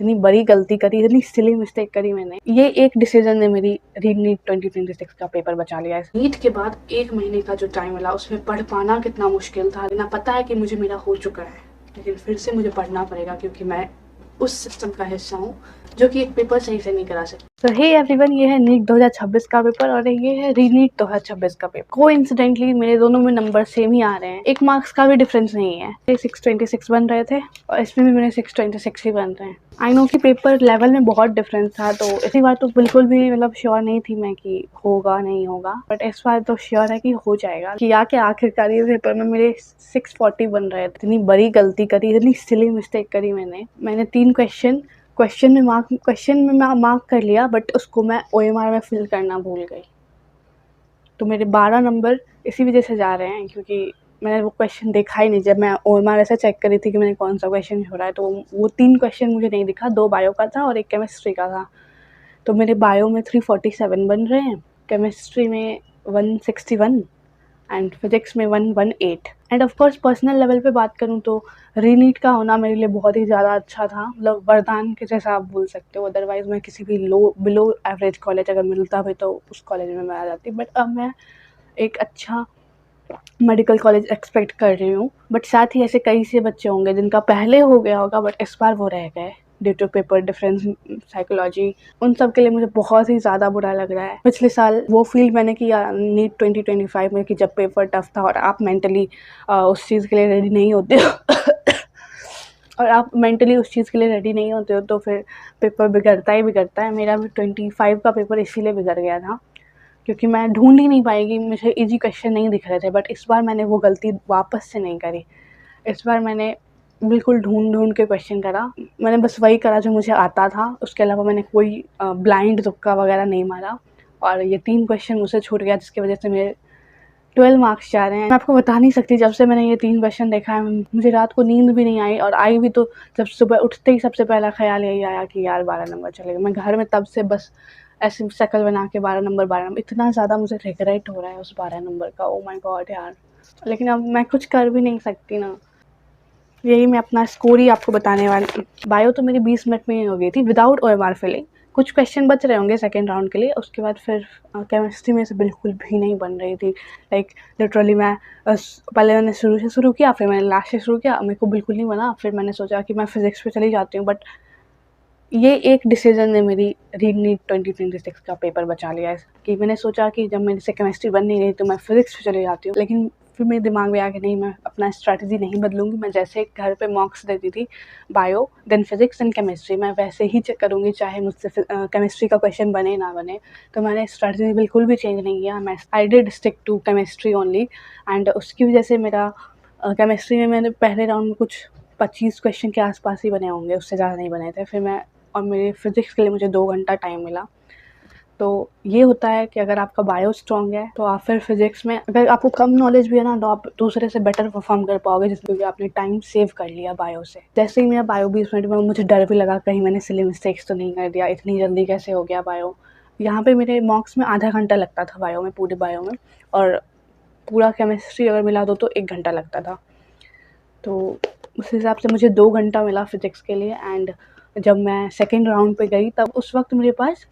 इतनी बड़ी गलती करी, इतनी सिली मिस्टेक करी मैंने। ये एक डिसीजन ने मेरी रीनीट 2026 का पेपर बचा लिया है। नीट के बाद 1 महीने का जो टाइम मिला उसमें पढ़ पाना कितना मुश्किल था। ना पता है कि मुझे मेरा हो चुका है, लेकिन फिर से मुझे पढ़ना पड़ेगा क्योंकि मैं उस सिस्टम का हिस्सा हूँ जो कि एक पेपर सही से नहीं करा सकती। तो हे एवरीवन, ये है नीट 2026 का पेपर और ये है रीनीट 2026 का पेपर। कोइंसिडेंटली मेरे दोनों में नंबर सेम ही आ रहे हैं, 1 मार्क्स का भी डिफरेंस नहीं है। 626 बन रहे थे और इसमें भी मेरे 626 ही बन रहे हैं। आई नो कि पेपर लेवल में बहुत डिफरेंस था, तो इसी बार तो बिल्कुल भी मतलब श्योर नहीं थी मैं कि होगा नहीं होगा, बट इस बार तो श्योर है कि हो जाएगा। कि आखिरकार ये पेपर में मेरे 640 बन रहे थे। इतनी बड़ी गलती करी, इतनी सिली मिस्टेक करी मैंने 3 क्वेश्चन में मार्क कर लिया, बट उसको मैं OMR में फिल करना भूल गई। तो मेरे 12 नंबर इसी वजह से जा रहे हैं क्योंकि मैंने वो क्वेश्चन देखा ही नहीं। जब मैं OMR ऐसे चेक कर रही थी कि मैंने कौन सा क्वेश्चन हो रहा है, तो वो 3 क्वेश्चन मुझे नहीं दिखा। 2 बायो का था और 1 केमिस्ट्री का था। तो मेरे बायो में 347 बन रहे हैं, केमिस्ट्री में 161 एंड फिजिक्स में 118। End of course personal level पे बात करूँ तो रीनीट का होना मेरे लिए बहुत ही ज़्यादा अच्छा था, मतलब वरदान के जैसा आप बोल सकते हो। अदरवाइज़ मैं किसी भी बिलो एवरेज कॉलेज अगर मिलता भी तो उस कॉलेज में मैं आ जाती, बट अब मैं एक अच्छा मेडिकल कॉलेज एक्सपेक्ट कर रही हूँ। बट साथ ही ऐसे कई से बच्चे होंगे जिनका पहले हो गया होगा बट इस बार वो रह गए due to paper difference, psychology. उन सब के लिए मुझे बहुत ही ज़्यादा बुरा लग रहा है। पिछले साल वो फील मैंने किया नीट 2025 में कि जब पेपर टफ था और आप मेंटली उस चीज़ के लिए रेडी नहीं होते हो और आप मेंटली उस चीज़ के लिए रेडी नहीं होते हो तो फिर पेपर बिगड़ता ही बिगड़ता है। मेरा भी 25 का पेपर इसीलिए बिगड़ गया था क्योंकि मैं ढूंढ ही नहीं पाएगी, मुझे इजी क्वेश्चन नहीं दिख रहे थे। बट इस बार मैंने वो गलती वापस से नहीं करी। इस बार मैंने बिल्कुल ढूंढ के क्वेश्चन करा। मैंने बस वही करा जो मुझे आता था, उसके अलावा मैंने कोई ब्लाइंड तुक्का वगैरह नहीं मारा। और ये 3 क्वेश्चन मुझसे छूट गया जिसकी वजह से मेरे 12 मार्क्स जा रहे हैं। मैं आपको बता नहीं सकती, जब से मैंने ये 3 क्वेश्चन देखा है मुझे रात को नींद भी नहीं आई, और आई भी तो जब सुबह उठते ही सबसे पहला ख्याल यही आया कि यार 12 नंबर चलेगा। मैं घर में तब से बस ऐसी शक्ल बना के 12 नंबर, इतना ज़्यादा मुझे रिग्रेट हो रहा है उस 12 नंबर का। ओ माय गॉड यार, लेकिन अब मैं कुछ कर भी नहीं सकती ना। यही मैं अपना स्कोर ही आपको बताने वाली। बायो तो मेरी 20 मिनट में ही हो गई थी विदाउट OMR फिलिंग। कुछ क्वेश्चन बच रहे होंगे सेकेंड राउंड के लिए, उसके बाद फिर केमिस्ट्री में से बिल्कुल भी नहीं बन रही थी। लाइक लिटरली मैं पहले मैंने शुरू से शुरू किया, फिर मैंने लास्ट से शुरू किया, मेरे को बिल्कुल नहीं बना। फिर मैंने सोचा कि मैं फिजिक्स पे चली जाती हूँ, बट ये एक डिसीजन ने मेरी रीनीट 2026 का पेपर बचा लिया है। कि मैंने सोचा कि जब मेरे से केमिस्ट्री बन नहीं रही तो मैं फिजिक्स पे चली जाती हूँ, लेकिन फिर मेरे दिमाग में आ गया नहीं, मैं अपना स्ट्रैटेजी नहीं बदलूंगी। मैं जैसे घर पे मॉक्स देती थी bio then physics then chemistry, मैं वैसे ही चेक करूँगी चाहे मुझसे केमिस्ट्री का क्वेश्चन बने ना बने। तो मैंने स्ट्रैटेजी बिल्कुल भी चेंज नहीं किया। मैं I did stick to chemistry only, and उसकी वजह से मेरा केमिस्ट्री में मैंने पहले राउंड में कुछ 25 क्वेश्चन के आसपास ही बने होंगे, उससे ज़्यादा नहीं बने थे। फिर मैं और मेरे फिजिक्स के लिए मुझे 2 घंटा टाइम मिला। तो ये होता है कि अगर आपका बायो स्ट्रॉन्ग है तो आप फिर फिजिक्स में, अगर आपको कम नॉलेज भी है ना, तो आप दूसरे से बेटर परफॉर्म कर पाओगे, जिसमें आपने टाइम सेव कर लिया बायो से। जैसे ही मेरा बायो 20 मिनट में, मुझे डर भी लगा कहीं मैंने सिली मिस्टेक्स तो नहीं कर दिया, इतनी जल्दी कैसे हो गया बायो। यहाँ पे मेरे मॉक्स में आधा घंटा लगता था बायो में, पूरे बायो में, और पूरा केमिस्ट्री अगर मिला दो तो 1 घंटा लगता था। तो उस हिसाब से मुझे 2 घंटा मिला फिजिक्स के लिए। एंड जब मैं सेकेंड राउंड पे गई तब उस वक्त मेरे पास,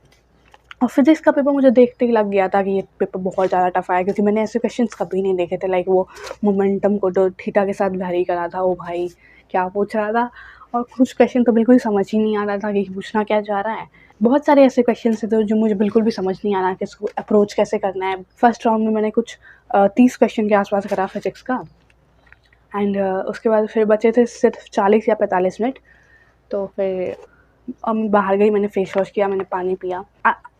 और फिजिक्स का पेपर मुझे देखते ही लग गया था कि ये पेपर बहुत ज़्यादा टफ आया, क्योंकि मैंने ऐसे क्वेश्चंस कभी नहीं देखे थे। लाइक वो मोमेंटम को तो थीटा के साथ वैरी करा था, ओ भाई क्या पूछ रहा था। और कुछ क्वेश्चन तो बिल्कुल समझ ही नहीं आ रहा था कि पूछना क्या चाह रहा है। बहुत सारे ऐसे क्वेश्चन थे जो मुझे बिल्कुल भी समझ नहीं आ रहा कि इसको अप्रोच कैसे करना है। फर्स्ट राउंड में मैंने कुछ 30 क्वेश्चन के आसपास करा फिजिक्स का, एंड उसके बाद फिर बचे थे सिर्फ 40 या 45 मिनट। तो फिर मैं बाहर गई, मैंने फेस वॉश किया, मैंने पानी पिया।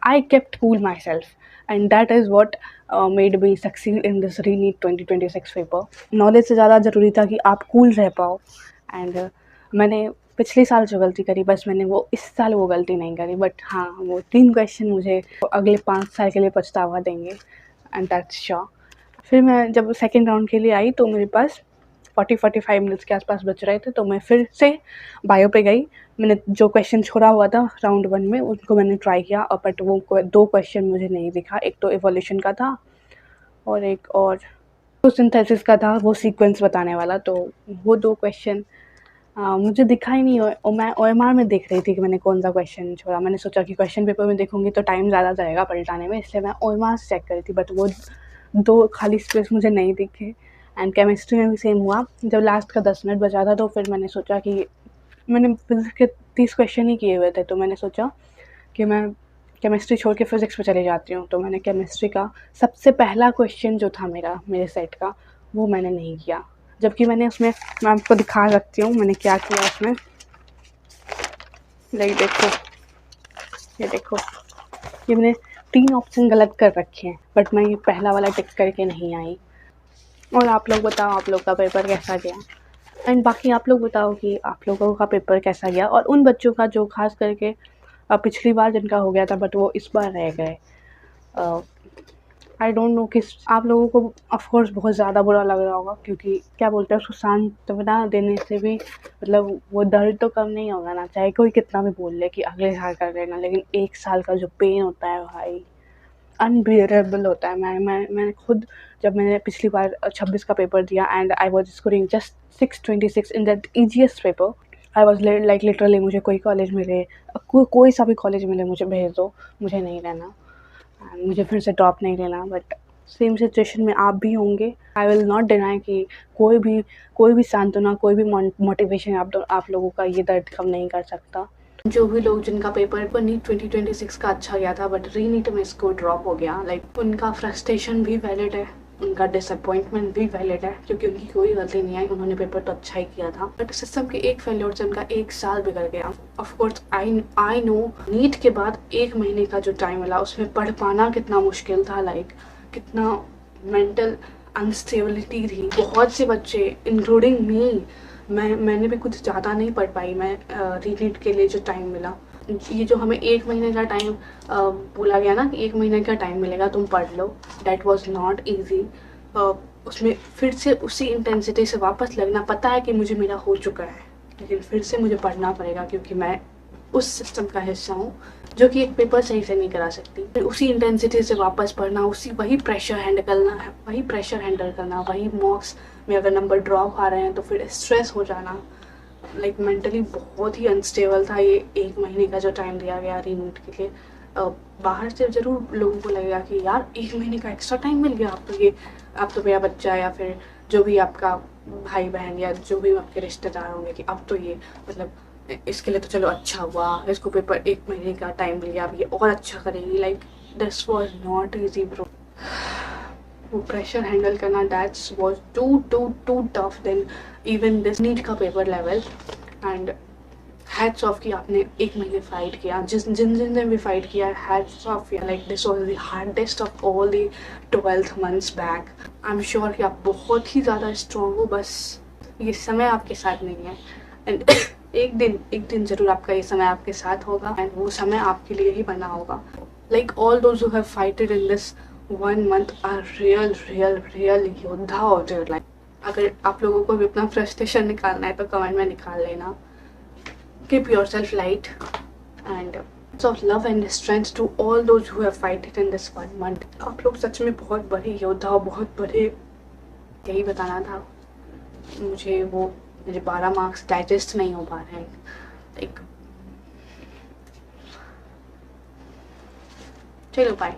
I kept cool my self and that is what made me succeed in this रीनीट 2026 paper. Knowledge से ज़्यादा ज़रूरी था कि आप कूल रह पाओ। एंड मैंने पिछले साल जो गलती करी, बस मैंने वो इस साल वो गलती नहीं करी। बट हाँ, वो 3 क्वेश्चन मुझे अगले 5 साल के लिए पछतावा देंगे, एंड दैट्स श्योर। फिर मैं जब सेकेंड राउंड के लिए आई तो मेरे पास 40-45 मिनट्स के आसपास बच रहे थे, तो मैं फिर से बायो पे गई। मैंने जो क्वेश्चन छोड़ा हुआ था राउंड 1 में उनको मैंने ट्राई किया, और बट वो 2 क्वेश्चन मुझे नहीं दिखा। एक तो इवोल्यूशन का था और एक और सिंथेसिस का था, वो सीक्वेंस बताने वाला। तो वो 2 क्वेश्चन मुझे दिखा ही नहीं और मैं ओएमआर में देख रही थी कि मैंने कौन सा क्वेश्चन छोड़ा। मैंने सोचा कि क्वेश्चन पेपर में देखूंगी तो टाइम ज़्यादा जाएगा पलटाने में, इसलिए मैं ओएमआर से चेक कर रही थी, बट वो 2 खाली स्पेस मुझे नहीं दिखे। एंड केमिस्ट्री में भी सेम हुआ। जब लास्ट का 10 मिनट बचा था तो फिर मैंने सोचा कि मैंने फिज़िक्स के 30 क्वेश्चन ही किए हुए थे, तो मैंने सोचा कि मैं केमिस्ट्री छोड़ के फिज़िक्स पे चली जाती हूँ। तो मैंने केमिस्ट्री का सबसे पहला क्वेश्चन जो था मेरे सेट का, वो मैंने नहीं किया। जबकि मैंने उसमें, मैं आपको दिखा सकती हूँ मैंने क्या किया उसमें। लाइक देखो, ये देखो, ये मैंने 3 ऑप्शन गलत कर रखे हैं, बट मैं ये पहला वाला टिक करके नहीं आई। और आप लोग बताओ आप लोग का पेपर कैसा गया? एंड बाकी आप लोग बताओ कि आप लोगों का पेपर कैसा गया, और उन बच्चों का जो खास करके पिछली बार जिनका हो गया था बट वो इस बार रह गए। आई डोंट नो कि आप लोगों को ऑफ कोर्स बहुत ज़्यादा बुरा लग रहा होगा, क्योंकि क्या बोलते हैं उसको, सांत्वना देने से भी मतलब वो दर्द तो कम नहीं होगा ना, चाहे कोई कितना भी बोल ले कि अगले साल कर लेना, लेकिन 1 साल का जो पेन होता है भाई, अनबियरेबल होता है। मैंने खुद, जब मैंने पिछली बार 26 का पेपर दिया and I was scoring just 626 in that EGS paper, I was like literally मुझे कोई कॉलेज मिले, कोई सा भी कॉलेज मिले मुझे भेज दो, मुझे नहीं रहना, मुझे फिर से ड्रॉप नहीं लेना। बट सेम सिचुएशन में आप भी होंगे। आई विल नॉट डिनाई कि कोई भी सांत्वना, कोई भी मोटिवेशन आप लोगों का ये दर्द कम नहीं कर सकता। जो भी लोग जिनका पेपर नीट 2026 का अच्छा गया था बट री नीट में स्कोर ड्रॉप हो गया, लाइक उनका फ्रस्ट्रेशन भी वैलिड है, उनका डिसअपॉइंटमेंट भी वैलिड है, क्योंकि उनकी कोई गलती नहीं आई, उन्होंने पेपर तो अच्छा ही किया था, बट सिस्टम के एक फेल्योर से उनका 1 साल बिगड़ गया। Of course I know NEET के बाद 1 महीने का जो टाइम मिला उसमें पढ़ पाना कितना मुश्किल था, लाइक कितना मेंटल अनस्टेबिलिटी थी। बहुत से बच्चे इंक्लूडिंग मी, मैंने भी कुछ ज़्यादा नहीं पढ़ पाई। मैं रीनीट के लिए जो टाइम मिला, ये जो हमें 1 महीने का टाइम बोला गया ना कि 1 महीने का टाइम मिलेगा तुम पढ़ लो, डैट वॉज नॉट ईजी। उसमें फिर से उसी इंटेंसिटी से वापस लगना, पता है कि मुझे मेरा हो चुका है, लेकिन फिर से मुझे पढ़ना पड़ेगा, क्योंकि मैं उस सिस्टम का हिस्सा हूँ जो कि एक पेपर सही से नहीं करा सकती। फिर उसी इंटेंसिटी से वापस पढ़ना, वही प्रेशर हैंडल करना, वही मॉक्स में अगर नंबर ड्रॉप आ रहे हैं तो फिर स्ट्रेस हो जाना। लाइक मेंटली बहुत ही अनस्टेबल था ये 1 महीने का जो टाइम दिया गया रीनीट के लिए। बाहर से ज़रूर लोगों को लगेगा कि यार 1 महीने का एक्स्ट्रा टाइम मिल गया, अब तो मेरा बच्चा या फिर जो भी आपका भाई बहन या जो भी आपके रिश्तेदार होंगे कि अब तो ये मतलब इसके लिए तो चलो अच्छा हुआ, इसको पेपर 1 महीने का टाइम मिल गया, अब ये और अच्छा करेगी। Like this was not easy bro. वो प्रेशर हैंडल करना, that's was too tough then even this NEET का paper level. And hats off कि आपने 1 महीने फाइट किया, जिन भी फाइट किया, hats off. Like this was the hardest of all the 12th months back. I am sure कि आप बहुत ही ज़्यादा स्ट्रॉन्ग हो, बस ये समय आपके साथ नहीं है। एंड एक दिन ज़रूर आपका ये समय आपके साथ होगा, एंड वो समय आपके लिए ही बना होगा। Like all those who have fighted in this 1 month are real योद्धा ऑफ देयर लाइफ। अगर आप लोगों को भी अपना फ्रस्ट्रेशन निकालना है तो कमेंट में निकाल लेना। Keep yourself light and of love and strength to all those who have fighted in this 1 month। आप लोग सच में बहुत बड़े योद्धा हो, बहुत बड़े। यही बताना था मुझे। मुझे 12 मार्क्स डाइजेस्ट नहीं हो पा रहे हैं। लाइक चलो बाय।